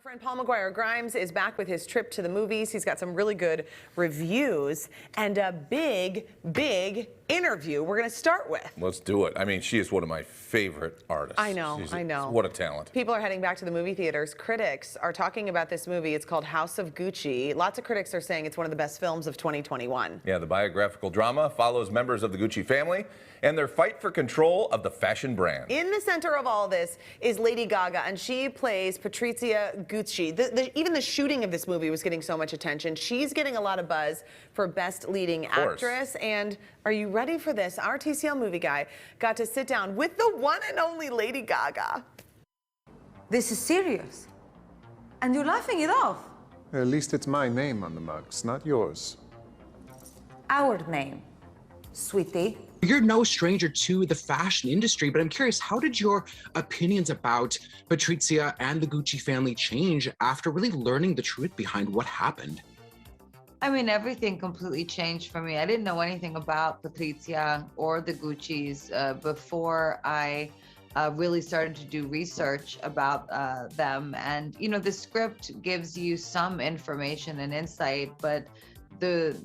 Our friend Paul McGuire Grimes is back with his trip to the movies. He's got some really good reviews and a big interview we're going to start with. Let's do it. I mean, she is one of my favorite artists. I know. What a talent. People are heading back to the movie theaters. Critics are talking about this movie. It's called House of Gucci. Lots of critics are saying it's one of the best films of 2021. Yeah, the biographical drama follows members of the Gucci family and their fight for control of the fashion brand. In the center of all this is Lady Gaga, and she plays Patrizia Gucci. Even the shooting of this movie was getting so much attention. She's getting a lot of buzz for Best Leading Actress. And are you ready for this? Our TCL movie guy got to sit down with the one and only Lady Gaga. This is serious. And you're laughing it off. At least it's my name on the mugs, not yours. Our name, sweetie. You're no stranger to the fashion industry, but I'm curious, how did your opinions about Patrizia and the Gucci family change after really learning the truth behind what happened? I mean, everything completely changed for me. I didn't know anything about Patrizia or the Guccis before I really started to do research about them. And, you know, the script gives you some information and insight, but the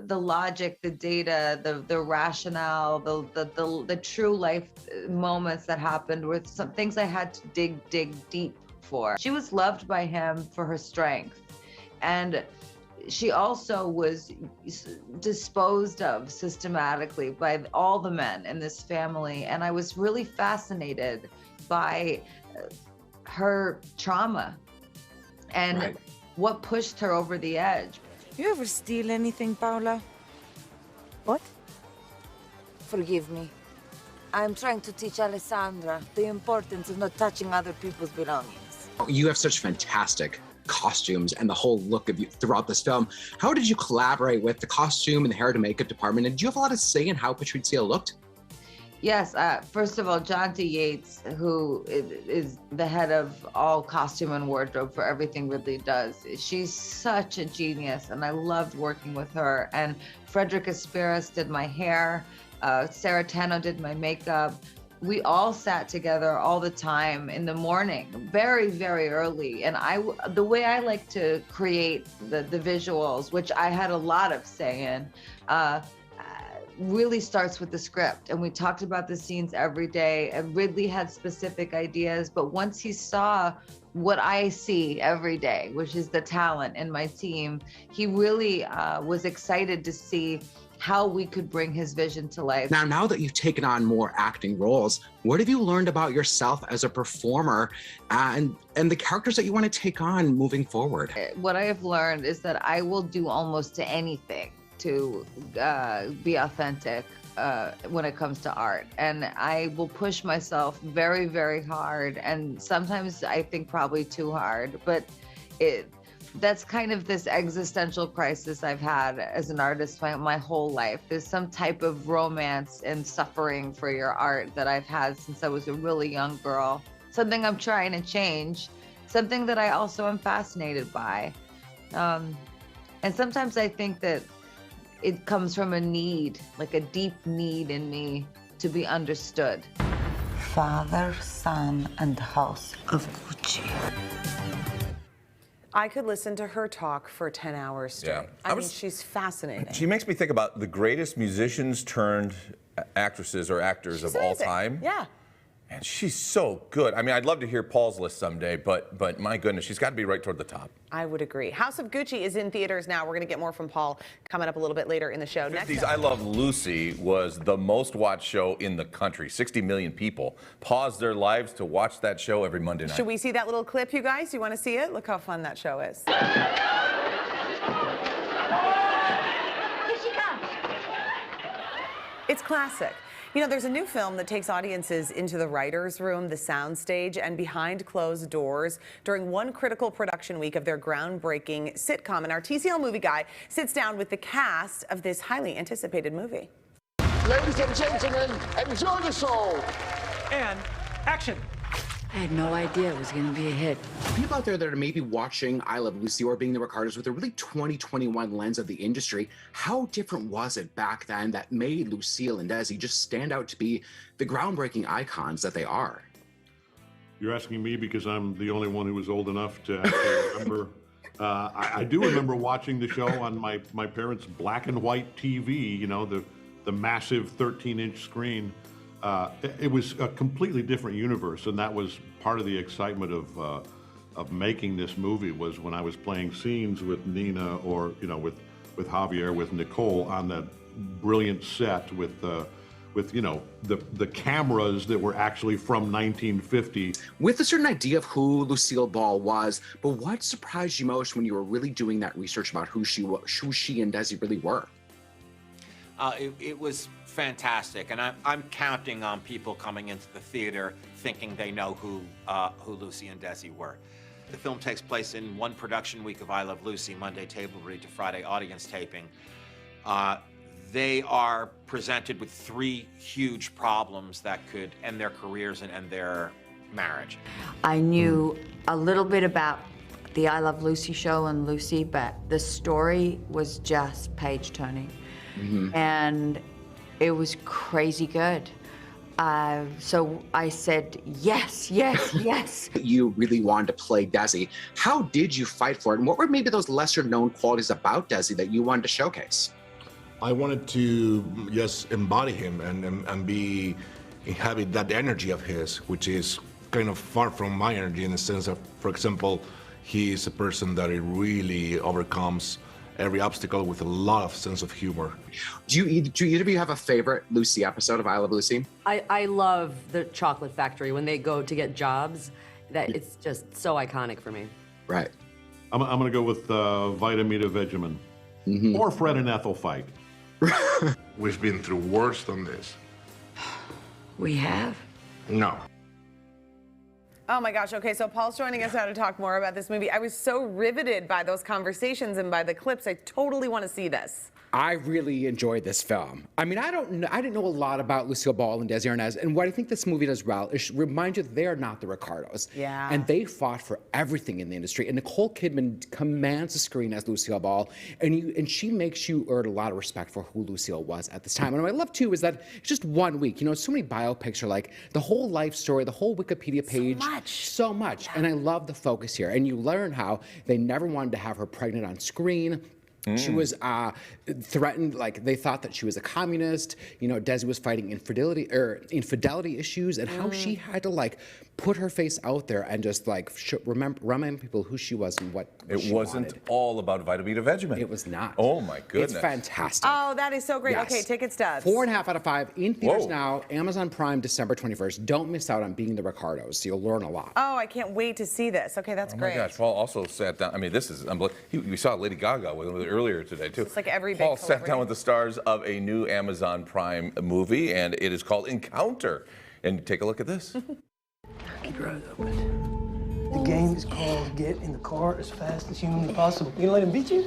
logic, the data, the rationale, the true life moments that happened were some things I had to dig deep for. She was loved by him for her strength. And she also was disposed of systematically by all the men in this family. And I was really fascinated by her trauma and what pushed her over the edge. You ever steal anything, Paula? What? Forgive me. I'm trying to teach Alessandra the importance of not touching other people's belongings. You have such fantastic costumes and the whole look of you throughout this film. How did you collaborate with the costume and the hair and makeup department? And did you have a lot of say in how Patrizia looked? Yes, first of all, Jonty Yates, who is the head of all costume and wardrobe for everything Ridley does. She's such a genius, and I loved working with her. And Frederick Aspiras did my hair. Sarah Tano did my makeup. We all sat together all the time in the morning, very, very early. And the way I like to create the visuals, which I had a lot of say in, really starts with the script. And we talked about the scenes every day. And Ridley had specific ideas, but once he saw what I see every day, which is the talent in my team, he really was excited to see how we could bring his vision to life. Now that you've taken on more acting roles, what have you learned about yourself as a performer and the characters that you want to take on moving forward? What I have learned is that I will do almost anything to be authentic when it comes to art. And I will push myself very, very hard. And sometimes I think probably too hard, but that's kind of this existential crisis I've had as an artist my whole life. There's some type of romance and suffering for your art that I've had since I was a really young girl. Something I'm trying to change, something that I also am fascinated by. And sometimes I think that it comes from a need, like a deep need in me to be understood. Father, son, and house of Gucci. I could listen to her talk for 10 hours straight. Yeah. I mean, she's fascinating. She makes me think about the greatest musicians turned actresses or actors of all time. Yeah. And she's so good. I mean, I'd love to hear Paul's list someday, but my goodness, she's got to be right toward the top. I would agree. House of Gucci is in theaters now. We're going to get more from Paul coming up a little bit later in the show. Next I Love Lucy was the most watched show in the country. 60 million people paused their lives to watch that show every Monday night. Should we see that little clip, you guys? You want to see it? Look how fun that show is. Here she comes. It's classic. You know, there's a new film that takes audiences into the writer's room, the soundstage, and behind closed doors during one critical production week of their groundbreaking sitcom. And our TCL movie guy sits down with the cast of this highly anticipated movie. Ladies and gentlemen, enjoy the show. And action. I had no idea it was going to be a hit. People out there that are maybe watching I Love Lucy or being the Ricardos with a really 2021 lens of the industry, how different was it back then that made Lucille and Desi just stand out to be the groundbreaking icons that they are? You're asking me because I'm the only one who was old enough to actually remember. I do remember watching the show on my parents' black and white TV, you know, the massive 13-inch screen. It was a completely different universe, and that was part of the excitement of making this movie, was when I was playing scenes with Nina, or, you know, with Javier, with Nicole on that brilliant set with you know, the cameras that were actually from 1950. With a certain idea of who Lucille Ball was, but what surprised you most when you were really doing that research about who she and Desi really were? It was fantastic, and I'm counting on people coming into the theater thinking they know who Lucy and Desi were. The film takes place in one production week of I Love Lucy, Monday table read to Friday audience taping. They are presented with 3 huge problems that could end their careers and end their marriage. I knew a little bit about the I Love Lucy show and Lucy, but the story was just page-turning. And it was crazy good. So I said, yes, yes, yes. You really wanted to play Desi. How did you fight for it? And what were maybe those lesser-known qualities about Desi that you wanted to showcase? I wanted to just embody him and inhabit that energy of his, which is kind of far from my energy, in the sense of, for example, he is a person that really overcomes every obstacle with a lot of sense of humor. Do either of you have a favorite Lucy episode of I Love Lucy? I love the chocolate factory when they go to get jobs. That it's just so iconic for me. Right. I'm gonna go with Vitamita Vegemin, or Fred and Ethel fight. We've been through worse than this. We have? No. Oh my gosh, okay, so Paul's joining us now to talk more about this movie. I was so riveted by those conversations and by the clips. I totally want to see this. I really enjoyed this film. I mean, I didn't know a lot about Lucille Ball and Desi Arnaz, and what I think this movie does well is remind you that they are not the Ricardos. Yeah. And they fought for everything in the industry. And Nicole Kidman commands the screen as Lucille Ball, and she makes you earn a lot of respect for who Lucille was at this time. And what I love too is that it's just 1 week. You know, so many biopics are like the whole life story, the whole Wikipedia page. So much. Yeah. And I love the focus here. And you learn how they never wanted to have her pregnant on screen. She was threatened, like they thought that she was a communist. You know, Desi was fighting infidelity issues, and how she had to like put her face out there and just like remind people who she was and what it wasn't wanted. All about Vitamita Vegemin. It was not. Oh my goodness. It's fantastic. Oh, that is so great. Yes. Okay, ticket stubs. 4.5 out of 5 in theaters now. Amazon Prime, December 21st. Don't miss out on Being the Ricardos. You'll learn a lot. Oh, I can't wait to see this. Okay, that's great. Oh my gosh, Paul also sat down. I mean, this is unbelievable. We saw Lady Gaga with it earlier today too. It's like every big Paul sat celebrity. down with the stars of a new Amazon Prime movie, and it is called Encounter. And take a look at this. Keep your eyes open. The game is called Get in the Car as Fast as Humanly Possible. You gonna let him beat you?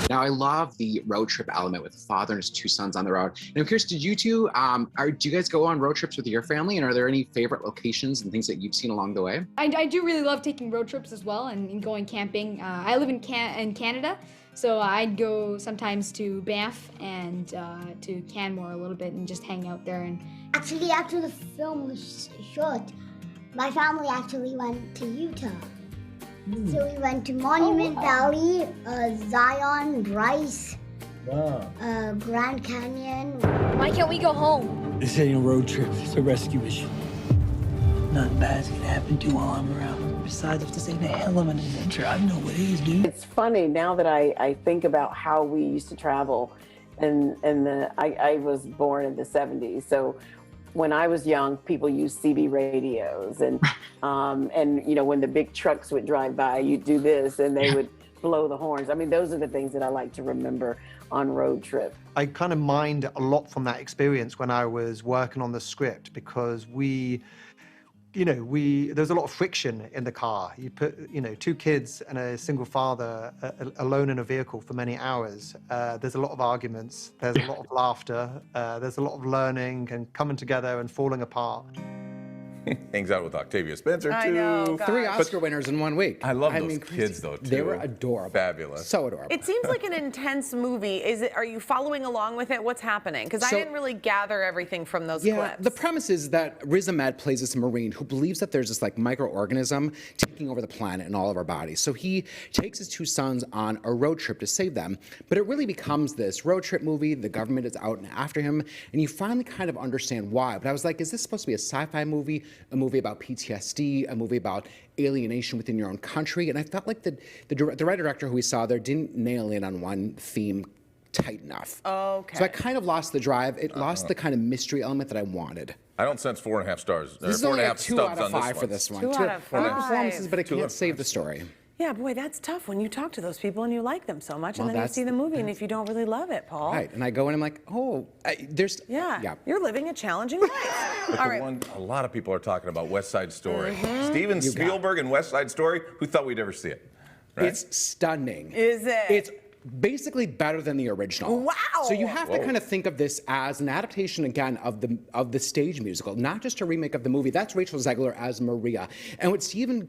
Now, I love the road trip element with the father and his 2 sons on the road. And I'm curious, did you two, do you guys go on road trips with your family? And are there any favorite locations and things that you've seen along the way? I do really love taking road trips as well and going camping. I live in Canada, so I'd go sometimes to Banff and to Canmore a little bit and just hang out there. And Actually, after the film was shot, my family actually went to Utah. So we went to Monument Valley, Zion, Bryce, Grand Canyon. Why can't we go home? This ain't a road trip, it's a rescue mission. Nothing bad's gonna happen to you while I'm around. Besides, if this ain't a hell of an adventure, I know what is, dude. It's funny now that I think about how we used to travel, and I was born in the 70s, so when I was young, people used CB radios, and you know, when the big trucks would drive by, you'd do this, and they would blow the horns. I mean, those are the things that I like to remember on road trip. I kind of mined a lot from that experience when I was working on the script, because there's a lot of friction in the car. You put, 2 kids and a single father alone in a vehicle for many hours. There's a lot of arguments. There's a lot of laughter. There's a lot of learning and coming together and falling apart. Hangs out with Octavia Spencer, too. I know, gosh. 3 Oscar winners in 1 week. I love those kids, though, too. They were adorable. Fabulous. So adorable. It seems like an intense movie. Are you following along with it? What's happening? Because I didn't really gather everything from those clips. The premise is that Riz Ahmed plays this Marine who believes that there's this like microorganism taking over the planet and all of our bodies. So he takes his 2 sons on a road trip to save them. But it really becomes this road trip movie. The government is out and after him, and you finally kind of understand why. But I was like, is this supposed to be a sci-fi movie, a movie about PTSD, a movie about alienation within your own country? And I felt like the writer-director who we saw there didn't nail in on one theme tight enough. Okay. So I kind of lost the drive. It lost the kind of mystery element that I wanted. I don't sense 4.5 stars. This is only like 2 out of 5 for this one. 2 out of 5. Good performances, but it can't save the story. Yeah, boy, that's tough when you talk to those people and you like them so much, and Well, then you see the movie, and if you don't really love it, Paul. Right, and I go in, I'm like, oh, there's... Yeah, you're living a challenging life. But All the right. one a lot of people are talking about, West Side Story. Mhm. Steven You got it. Spielberg and West Side Story, who thought we'd ever see it? Right? It's stunning. Is it? It's basically better than the original. Wow! So you have to Whoa. kind of think of this as an adaptation again of the stage musical, not just a remake of the movie. That's Rachel Zegler as Maria. And what Steven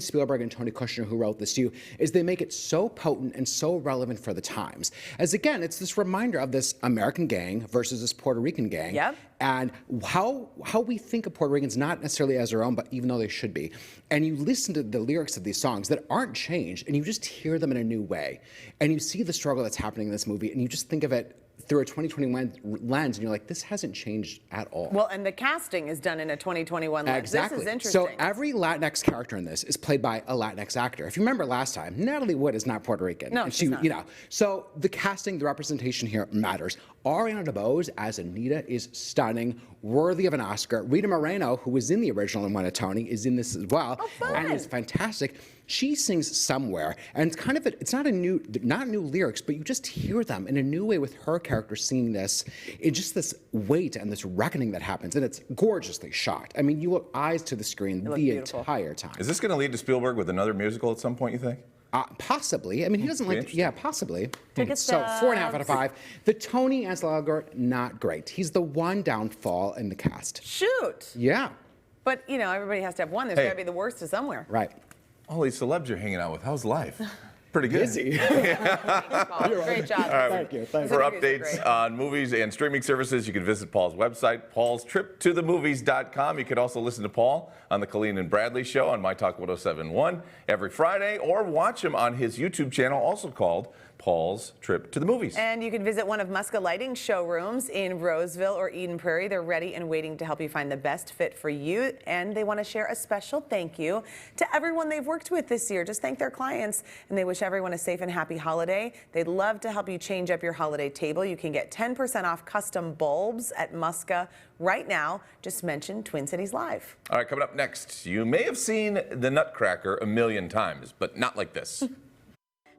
Spielberg and Tony Kushner, who wrote this too, is they make it so potent and so relevant for the times. As again, it's this reminder of this American gang versus this Puerto Rican gang. Yep. And how we think of Puerto Ricans, not necessarily as their own, but even though they should be. And you listen to the lyrics of these songs that aren't changed, and you just hear them in a new way. And you see the struggle that's happening in this movie, and you just think of it through a 2021 lens, and you're like, this hasn't changed at all. Well, and the casting is done in a 2021 lens. Exactly. This is interesting. So every Latinx character in this is played by a Latinx actor. If you remember last time, Natalie Wood is not Puerto Rican. No, and she's not. You know, so the casting, the representation here matters. Ariana DeBose as Anita is stunning, worthy of an Oscar. Rita Moreno, who was in the original and won a Tony, is in this as well, and is fantastic. She sings Somewhere, and it's kind of it's not new lyrics, but you just hear them in a new way with her character singing this. It's just this weight and this reckoning that happens, and it's gorgeously shot. I mean, you look eyes to the screen the entire time. Is this going to lead to Spielberg with another musical at some point, you think? Possibly. I mean, he doesn't like. Yeah, possibly. Ticket So 4.5 out of stubs. 5. The Tony Ansel Elgort, not great. He's the one downfall in the cast. Shoot. Yeah. But, you know, everybody has to have one. There's Hey. got to be the worst to somewhere. Right. All these celebs you're hanging out with. How's life? Pretty good. Busy. Paul, great job. All right. Thank you. Thank For you. updates on movies and streaming services, you can visit Paul's website, paulstriptothemovies.com. You can also listen to Paul on the Colleen and Bradley Show on My Talk 1071 every Friday, or watch him on his YouTube channel, also called Paul's Trip to the Movies. And you can visit one of Muska Lighting's showrooms in Roseville or Eden Prairie. They're ready and waiting to help you find the best fit for you. And they want to share a special thank you to everyone they've worked with this year. Just thank their clients, and they wish everyone a safe and happy holiday. They'd love to help you change up your holiday table. You can get 10% off custom bulbs at Muska right now. Just mention Twin Cities Live. All right, coming up next, you may have seen The Nutcracker a million times, but not like this.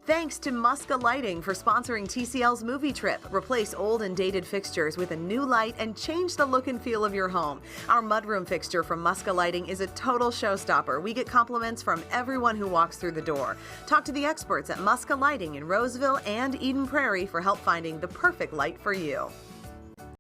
Thanks to Muska Lighting for sponsoring TCL's movie trip. Replace old and dated fixtures with a new light and change the look and feel of your home. Our mudroom fixture from Muska Lighting is a total showstopper. We get compliments from everyone who walks through the door. Talk to the experts at Muska Lighting in Roseville and Eden Prairie for help finding the perfect light for you.